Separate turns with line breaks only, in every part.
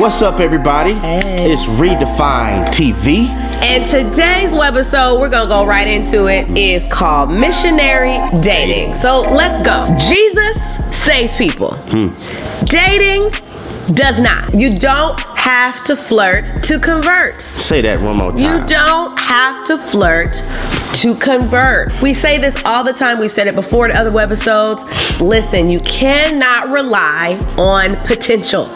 What's up, everybody?
Hey.
It's Redefined TV.
And today's webisode, we're going to go right into it, is called Missionary Dating. So let's go. Jesus saves people. Dating does not. You don't have to flirt to convert.
Say that one more time.
You don't have to flirt to convert. We say this all the time. We've said it before in other webisodes. Listen, you cannot rely on potential.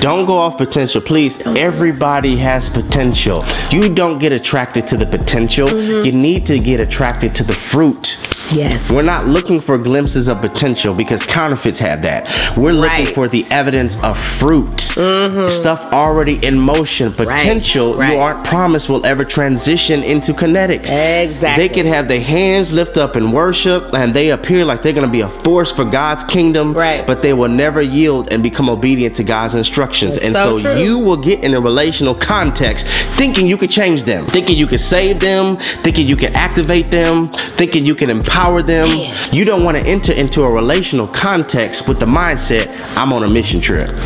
Don't go off potential, please. Everybody has potential. You don't get attracted to the potential. You need to get attracted to the fruit.
Yes.
We're not looking for glimpses of potential because counterfeits have that. We're looking for the evidence of fruit. Stuff already in motion. Potential, you aren't promised will ever transition into kinetic.
Exactly.
They can have their hands lift up in worship and they appear like they're going to be a force for God's kingdom, but they will never yield and become obedient to God's instructions.
That's
and
so true.
you will get in a relational context thinking you could change them, thinking you could save them, thinking you can activate them, thinking you can empower them. You don't want to enter into a relational context with the mindset, I'm on a mission trip.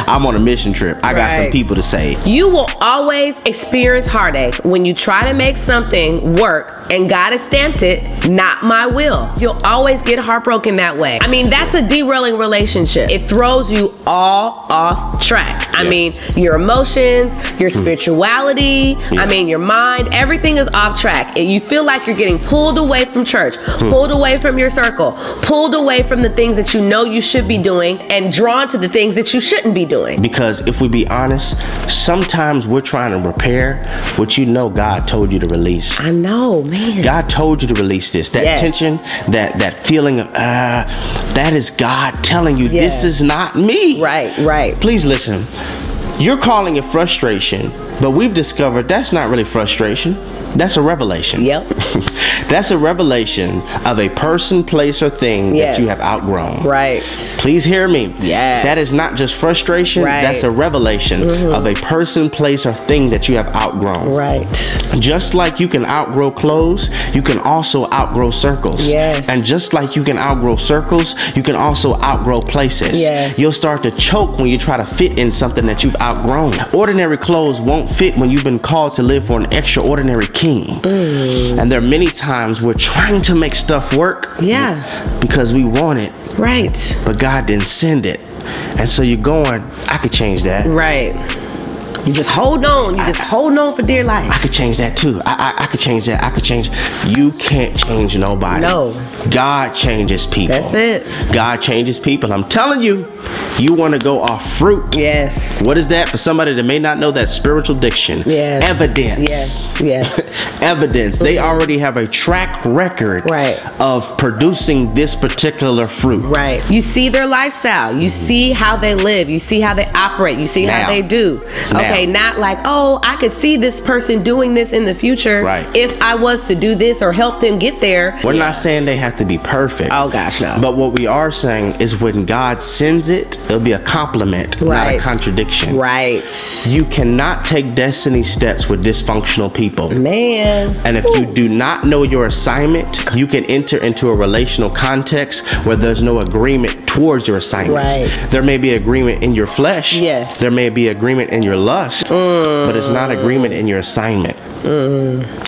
I'm on a mission trip. I got some people to save.
You will always experience heartache when you try to make something work and God has stamped it, not my will. You'll always get heartbroken that way. I mean, that's a derailing relationship. It throws you all off track. I mean, your emotions, your spirituality, I mean, your mind, everything is off track. And you feel like you're getting pulled away from church, pulled away from your circle, pulled away from the things that you know you should be doing and drawn to the things that you shouldn't be doing.
Because if we be honest, sometimes we're trying to repair what you know God told you to release.
I know, man.
God told you to release this. That tension, that feeling of, that is God telling you, this is not me.
Right.
Please listen. You're calling it frustration, but we've discovered that's not really frustration. That's a revelation. That's a revelation of a person, place, or thing that you have outgrown. Please hear me. That is not just frustration. That's a revelation of a person, place, or thing that you have outgrown. Just like you can outgrow clothes, you can also outgrow circles. And just like you can outgrow circles, you can also outgrow places. You'll start to choke when you try to fit in something that you've outgrown. Ordinary clothes won't fit when you've been called to live for an extraordinary king. And there are many times we're trying to make stuff work because we want it, but God didn't send it. And so you're going, I could change that. You just hold on. You just hold on for dear life. I could change that too. I could change that. I could change. You can't change nobody. No. God changes people.
That's it.
God changes people. I'm telling you, you want to go off fruit. What is that? For somebody that may not know that spiritual diction. Evidence. Evidence. They already have a track record of producing this particular fruit.
You see their lifestyle. You see how they live. You see how they operate. You see how they do. Okay, not like, oh, I could see this person doing this in the future if I was to do this or help them get there.
We're not saying they have to be perfect.
Oh gosh, no.
But what we are saying is when God sends it, it'll be a compliment, not a contradiction. You cannot take destiny steps with dysfunctional people. And if you do not know your assignment, you can enter into a relational context where there's no agreement towards your assignment. There may be agreement in your flesh. There may be agreement in your lust. But it's not agreement in your assignment.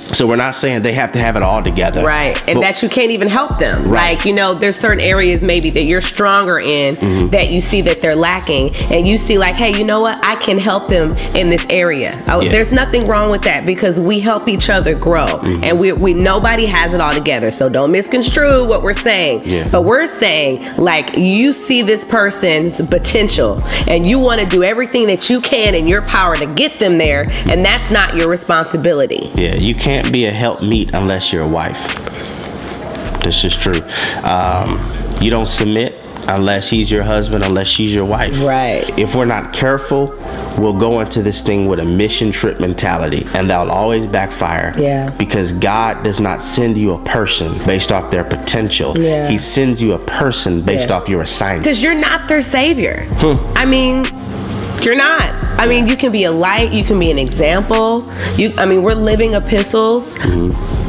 So we're not saying they have to have it all together.
And that you can't even help them. Like, you know, there's certain areas maybe that you're stronger in that you see that they're lacking. And you see like, hey, you know what? I can help them in this area. There's nothing wrong with that because we help each other grow. And we nobody has it all together. So don't misconstrue what we're saying. But we're saying like you see this person's potential and you want to do everything that you can in your power to get them there. And that's not your responsibility.
You can't be a helpmeet unless you're a wife. This is true. You don't submit unless he's your husband, unless she's your wife. If we're not careful, we'll go into this thing with a mission trip mentality, and that'll always backfire. Because God does not send you a person based off their potential. He sends you a person based off your assignment.
Because you're not their savior. I mean, you're not. I mean, you can be a light, you can be an example. I mean, we're living epistles.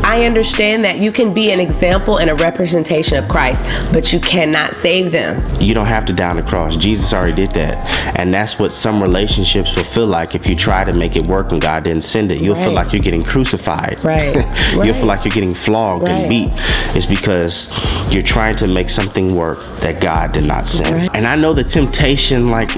I understand that you can be an example and a representation of Christ, but you cannot save them.
You don't have to die on the cross. Jesus already did that. And that's what some relationships will feel like if you try to make it work and God didn't send it. You'll feel like you're getting crucified. You'll feel like you're getting flogged and beat. It's because you're trying to make something work that God did not send. And I know the temptation, like,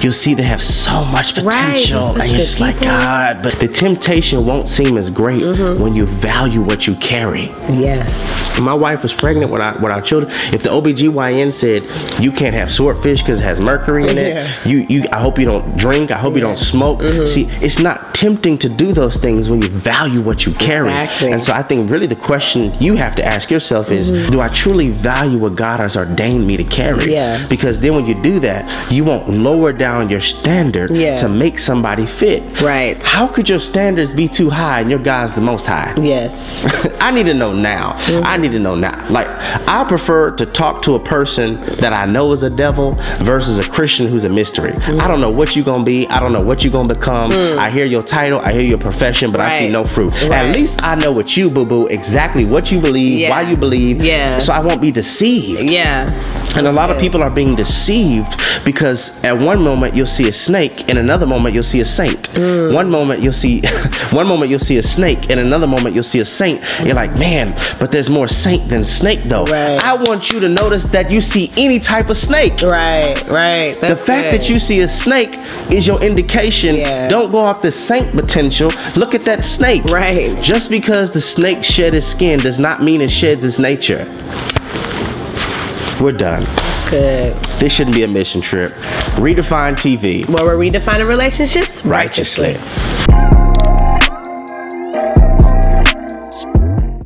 you'll see they have so much potential. And you're just like, God, but the temptation won't seem as great when you value what you carry.
Yes.
My wife was pregnant with our children. If the OBGYN said you can't have swordfish because it has mercury in it, I hope you don't drink, I hope you don't smoke. See, it's not tempting to do those things when you value what you carry. And so I think really the question you have to ask yourself is, do I truly value what God has ordained me to carry? Because then when you do that, you won't lower down your standard to make somebody fit. How could your standards be too high and your God's the most high?
Yes.
I need to know now. I need to know now. Like, I prefer to talk to a person that I know is a devil versus a Christian who's a mystery. I don't know what you're gonna be. I don't know what you're gonna become. I hear your title, I hear your profession, but I see no fruit. At least I know what you, boo-boo, exactly what you believe, why you believe, so I won't be deceived. And a lot of people are being deceived because at one moment you'll see a snake, in another moment you'll see a saint. One moment you'll see a snake, in another moment you'll see a saint. You're like, man, but there's more saint than snake though. I want you to notice that you see any type of snake. The fact that you see a snake is your indication. Don't go off the saint potential. Look at that snake. Just because the snake shed its skin does not mean it sheds its nature. We're done.
Good.
This shouldn't be a mission trip. Redefined TV.
Where we're redefining relationships
righteously.